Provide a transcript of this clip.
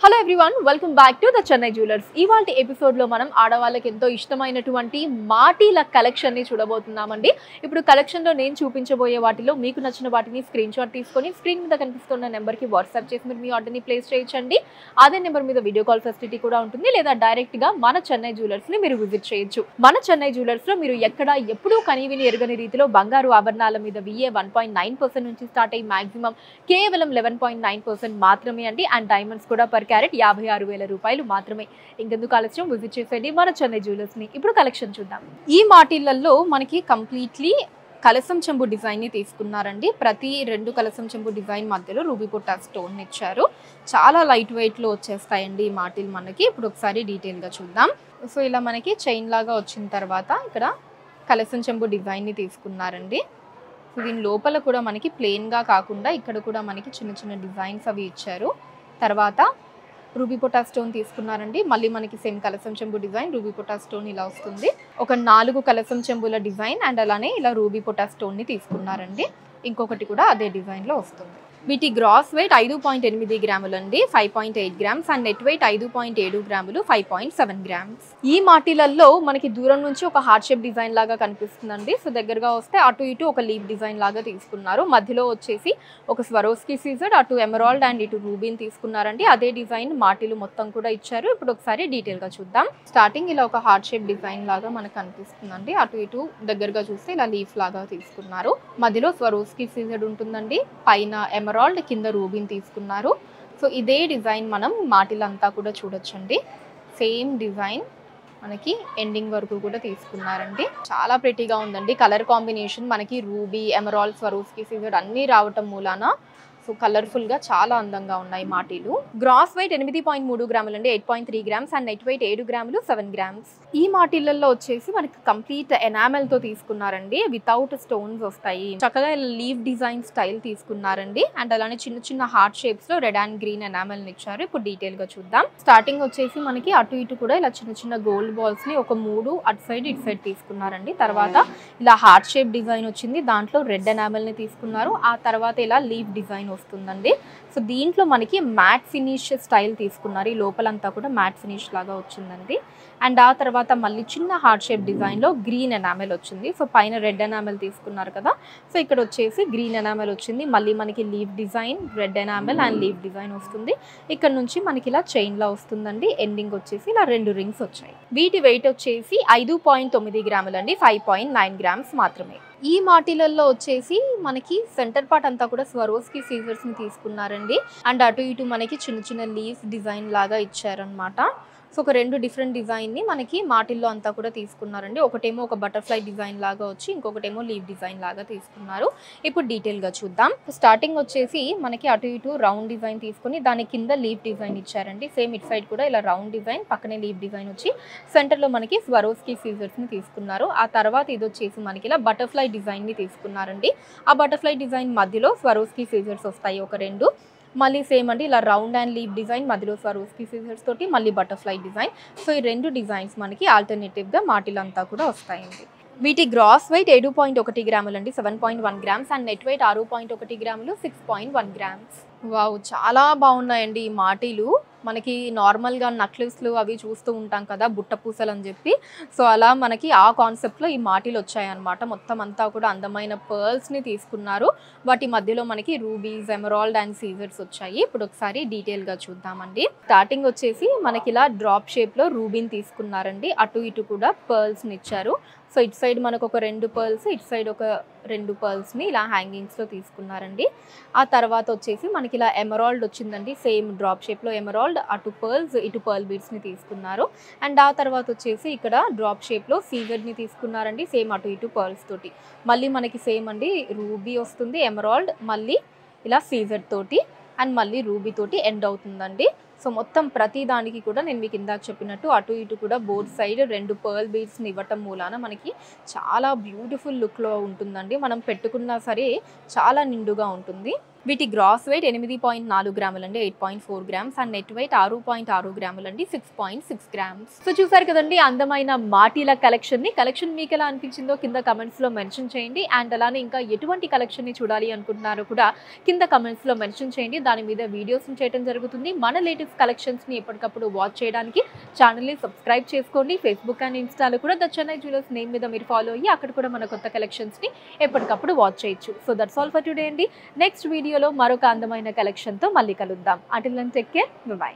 Hello everyone, welcome back to the Chennai jewellers. ఇవాల్టి ఎపిసోడ్లో మనం ఆడవాళ్ళకి ఎంతో ఇష్టమైనటువంటి మాటీల కలెక్షన్ని చూడబోతున్నామండి. ఇప్పుడు కలెక్షన్లో నేను చూపించబోయే వాటిలో మీకు నచ్చిన వాటిని స్క్రీన్ షాట్ తీసుకొని స్క్రీన్ మీద కనిపిస్తున్న నెంబర్కి వాట్సాప్ చేసి మీరు మీ ఆర్డర్ని ప్లేస్ చేయొచ్చండి. అదే నెంబర్ మీద వీడియో కాల్ ఫెసిలిటీ కూడా ఉంటుంది, లేదా డైరెక్ట్గా మన చెన్నై జ్యువెలర్స్ని మీరు విజిట్ చేయొచ్చు. మన చెన్నై జ్యువెలర్స్లో మీరు ఎక్కడ ఎప్పుడూ కనీవిని ఎరగని రీతిలో బంగారు ఆభరణాల మీద VA 1.9% నుంచి స్టార్ట్ అయ్యి మాక్సిమం కేవలం 11.9% మాత్రమే అండి. అండ్ డైమండ్స్ కూడా పర్ క్యారెట్ 56,000 రూపాయలు మాత్రమే. ఇంకెందుకు ఆలస్యం, విజిట్ చేసేయండి మన చెన్నై జ్యువెలర్స్ ని. ఇప్పుడు కలెక్షన్ చూద్దాం. ఈ మాటిళ్లలో మనకి కంప్లీట్లీ కలసం చెంబు డిజైన్ ని తీసుకున్నారండి. ప్రతి రెండు కలసం చెంబు డిజైన్ మధ్యలో రూబీ బుట్టా స్టోన్ ఇచ్చారు. చాలా లైట్ వెయిట్ లో వచ్చేస్తాయండి ఈ మాటిల్ మనకి. ఇప్పుడు ఒకసారి డీటెయిల్ గా చూద్దాం. సో ఇలా మనకి చైన్ లాగా వచ్చిన తర్వాత ఇక్కడ కలసం చెంబు డిజైన్ ని తీసుకున్నారండి. దీని లోపల కూడా మనకి ప్లెయిన్ గా కాకుండా ఇక్కడ కూడా మనకి చిన్న చిన్న డిజైన్స్ అవి ఇచ్చారు. తర్వాత రూబీ పొటా స్టోన్ తీసుకున్నారండి. మళ్ళీ మనకి సేమ్ కలసం చెంబు డిజైన్, రూబీ పొటా స్టోన్ ఇలా వస్తుంది. ఒక 4 కలసం చెంబుల డిజైన్ అండ్ అలానే ఇలా రూబీ పొటా స్టోన్ ని తీసుకున్నారండి. ఇంకొకటి కూడా అదే డిజైన్ లో వస్తుంది. వీటి గ్రాస్ వెయిట్ 5.8 గ్రాములు అండి, 5.8 గ్రామ్స్. అండ్ నెట్ వెయిట్ 5.7 గ్రాములు, 5.7 గ్రామ్స్. ఈ మాటిలల్లో మనకి దూరం నుంచి ఒక హార్ట్ షేప్ డిజైన్ లాగా కనిపిస్తుందండి. సో దగ్గరగా వస్తే అటు ఇటు ఒక లీఫ్ డిజైన్ లాగా తీసుకున్నారు. మధ్యలో వచ్చేసి ఒక స్వరోస్కి సీజర్, అటు ఎమరాల్డ్ అండ్ ఇటు రూబీన్ తీసుకున్నారండి. అదే డిజైన్ మాటిలు మొత్తం కూడా ఇచ్చారు. ఇప్పుడు ఒకసారి డీటెయిల్ గా చూద్దాం. స్టార్టింగ్ ఇలా ఒక హార్ట్ షేప్ డిజైన్ లాగా మనకు కనిపిస్తుందండి. అటు ఇటు దగ్గరగా చూస్తే ఇలా లీఫ్ లాగా తీసుకున్నారు. మధ్యలో స్వరోస్కి సీజర్ ఉంటుందండి. పైన ఎమరాల్డ్, కింద రూబీన్ తీసుకున్నారు. సో ఇదే డిజైన్ మనం మాటిలంతా కూడా చూడొచ్చండి. సేమ్ డిజైన్ మనకి ఎండింగ్ వరకు కూడా తీసుకున్నారండి. చాలా ప్రెటీగా ఉందండి. కలర్ కాంబినేషన్ మనకి రూబీ, ఎమరాల్డ్, స్వరోస్కి సీజర్ అన్నీ రావటం మూలాన సో కలర్ఫుల్ గా చాలా అందంగా ఉన్నాయి మాటిలు. గ్రాస్ వెయిట్ 8.3 గ్రాములు అండి, 8.3 గ్రామ్స్. అండ్ నెట్ వెయిట్ 7 గ్రాములు, 7 గ్రామ్స్. ఈ మాటిళ్లలో వచ్చేసి మనకి కంప్లీట్ ఎనామెల్ తో తీసుకున్నారండి. వితౌట్ స్టోన్స్ వస్తాయి. చక్కగా లీవ్ డిజైన్ స్టైల్ తీసుకున్నారండి. అండ్ అలానే చిన్న చిన్న హార్ట్ షేప్స్ లో రెడ్ అండ్ గ్రీన్ ఎనామెల్ ఇచ్చారు. ఇప్పుడు డీటెయిల్ గా చూద్దాం. స్టార్టింగ్ వచ్చేసి మనకి అటు ఇటు కూడా ఇలా చిన్న చిన్న గోల్డ్ బాల్స్ ని ఒక 3 అటు సైడ్ ఇటు సైడ్ తీసుకున్నారండి. తర్వాత ఇలా హార్ట్ షేప్ డిజైన్ వచ్చింది, దాంట్లో రెడ్ ఎనామెల్ ని తీసుకున్నారు. ఆ తర్వాత ఇలా లీవ్ డిజైన్ వస్తుందండి. సో దీంట్లో మనకి మ్యాట్ ఫినిష్ స్టైల్ తీసుకున్నారు. ఈ లోపలంతా కూడా మ్యాట్ ఫినిష్ లాగా వచ్చిందండి. అండ్ ఆ తర్వాత మళ్ళీ చిన్న హార్ట్ షేప్ డిజైన్ లో గ్రీన్ ఎనామెల్ వచ్చింది. సో పైన రెడ్ ఎనామెల్ తీసుకున్నారు కదా, సో ఇక్కడ వచ్చేసి గ్రీన్ ఎనామెల్ వచ్చింది. మళ్ళీ మనకి leave design, red enamel and leave design వస్తుంది. ఇక్కడ నుంచి మనకి ఇలా చైన్ లా వస్తుందండి. ఎండింగ్ వచ్చేసి ఇలా 2 రింగ్స్ వచ్చాయి. వీటి వెయిట్ వచ్చేసి 5.9 గ్రాములు అండి, 5.9 గ్రామ్స్ మాత్రమే. ఈ మాటిలలో వచ్చేసి మనకి సెంటర్ పార్ట్ అంతా కూడా స్వరోస్కి సీజర్స్ ని తీసుకున్నారండి. అండ్ అటు ఇటు మనకి చిన్న చిన్న లీఫ్ డిజైన్ లాగా ఇచ్చారనమాట. సో ఒక 2 డిఫరెంట్ డిజైన్ ని మనకి మాటిల్లో అంతా కూడా తీసుకున్నారండి. ఒకటేమో ఒక బటర్ఫ్లై డిజైన్ లాగా వచ్చి, ఇంకొకటేమో లీవ్ డిజైన్ లాగా తీసుకున్నారు. ఇప్పుడు డీటెయిల్ గా చూద్దాం. స్టార్టింగ్ వచ్చేసి మనకి అటు ఇటు రౌండ్ డిజైన్ తీసుకుని దాని కింద లీవ్ డిజైన్ ఇచ్చారండి. సేమ్ ఇటు సైడ్ కూడా ఇలా రౌండ్ డిజైన్, పక్కనే లీవ్ డిజైన్ వచ్చి సెంటర్ లో మనకి స్వరోస్కి సీజర్స్ ని తీసుకున్నారు. ఆ తర్వాత ఇది వచ్చేసి మనకి ఇలా బటర్ఫ్లై డిజైన్ ని తీసుకున్నారండి. ఆ బటర్ఫ్లై డిజైన్ మధ్యలో స్వరోస్కి సీజర్స్ వస్తాయి ఒక 2. మళ్ళీ సేమ్ అండి ఇలా రౌండ్ అండ్ లీవ్ డిజైన్, మధ్యలో స్వరోస్కి సీజర్స్ తోటి మళ్ళీ బటర్ఫ్లై డిజైన్. సో ఈ 2 డిజైన్స్ మనకి ఆల్టర్నేటివ్ గా మాటిలంతా కూడా వస్తాయండి. వీటి గ్రాస్ వెయిట్ 7.1 గ్రాములు అండి, 7.1 గ్రామ్స్. అండ్ నెట్ వెయిట్ 6.1 గ్రాములు, 6.1 గ్రామ్స్. వావ్, చాలా బాగున్నాయండి ఈ మాటిలు. మనకి నార్మల్గా నక్లెస్లు అవి చూస్తూ ఉంటాం కదా, బుట్ట పూసలు అని చెప్పి. సో అలా మనకి ఆ కాన్సెప్ట్లో ఈ మాటిలు వచ్చాయన్నమాట. మొత్తం అంతా కూడా అందమైన పర్ల్స్ని తీసుకున్నారు. వాటి మధ్యలో మనకి రూబీస్, ఎమరాల్డ్ అండ్ సీజర్స్ వచ్చాయి. ఇప్పుడు ఒకసారి డీటెయిల్గా చూద్దామండి. స్టార్టింగ్ వచ్చేసి మనకి ఇలా డ్రాప్ షేప్లో రూబీని తీసుకున్నారండి. అటు ఇటు కూడా పర్ల్స్ని ఇచ్చారు. సో ఇటు సైడ్ మనకు ఒక 2 పర్ల్స్, ఇటు సైడ్ ఒక 2 పర్ల్స్ని ఇలా హ్యాంగింగ్స్లో తీసుకున్నారండి. ఆ తర్వాత వచ్చేసి మనకి ఇలా ఎమరాల్డ్ వచ్చిందండి. సేమ్ డ్రాప్ షేప్లో ఎమరాల్డ్, అటు పర్ల్స్ ఇటు పర్ల్ బీడ్స్ని తీసుకున్నారు. అండ్ ఆ తర్వాత వచ్చేసి ఇక్కడ డ్రాప్ షేప్లో సీజర్ని తీసుకున్నారండి. సేమ్ అటు ఇటు పర్ల్స్ తోటి. మళ్ళీ మనకి సేమ్ అండి రూబీ వస్తుంది, ఎమరాల్డ్, మళ్ళీ ఇలా సీజర్ తోటి అండ్ మళ్ళీ రూబీ తోటి ఎండ్ అవుతుందండి. సో మొత్తం ప్రతి దానికి కూడా నేను మీకు ఇందాక చెప్పినట్టు అటు ఇటు కూడా బోత్ సైడ్ 2 పర్ల్ బీడ్స్ని ఇవ్వటం మూలాన మనకి చాలా బ్యూటిఫుల్ లుక్లో ఉంటుందండి. మనం పెట్టుకున్నా సరే చాలా నిండుగా ఉంటుంది. వీటి గ్రాస్ వెయిట్ 8.4 గ్రాములండి, 8.4 గ్రామ్స్, అండ్ నెట్ వెయిట్ 6.6 గ్రాములండి, 6.6 గ్రామ్స్. సో చూసారు కదండి అందమైన మాటీల కలెక్షన్ మీకు ఎలా అనిపించిందో కింద కమెంట్స్ లో మెన్షన్ చేయండి. అండ్ అలానే ఇంకా ఎటువంటి కలెక్షన్ ని చూడాలి అనుకుంటున్నారో కూడా కింద కమెంట్స్ లో మెన్షన్ చేయండి. దాని మీద వీడియోస్ చేయడం జరుగుతుంది. మన లేటెస్ట్ కలెక్షన్స్ ని ఎప్పటికప్పుడు వాచ్ చేయడానికి ఛానల్ ని సబ్స్క్రైబ్ చేసుకోండి. ఫేస్బుక్ అండ్ ఇన్స్టాలో కూడా ద చెన్నై జ్యువెలర్స్ నేమ్ మీద మీరు ఫాలో అయ్యి అక్కడ కూడా మన కొత్త కలెక్షన్స్ ని ఎప్పటికప్పుడు వాచ్ చేయొచ్చు. So that's all for today అండి. నెక్స్ట్ వీడియోలో మరొక అందమైన కలెక్షన్ తో మళ్ళీ కలుద్దాం. Until then take care, by.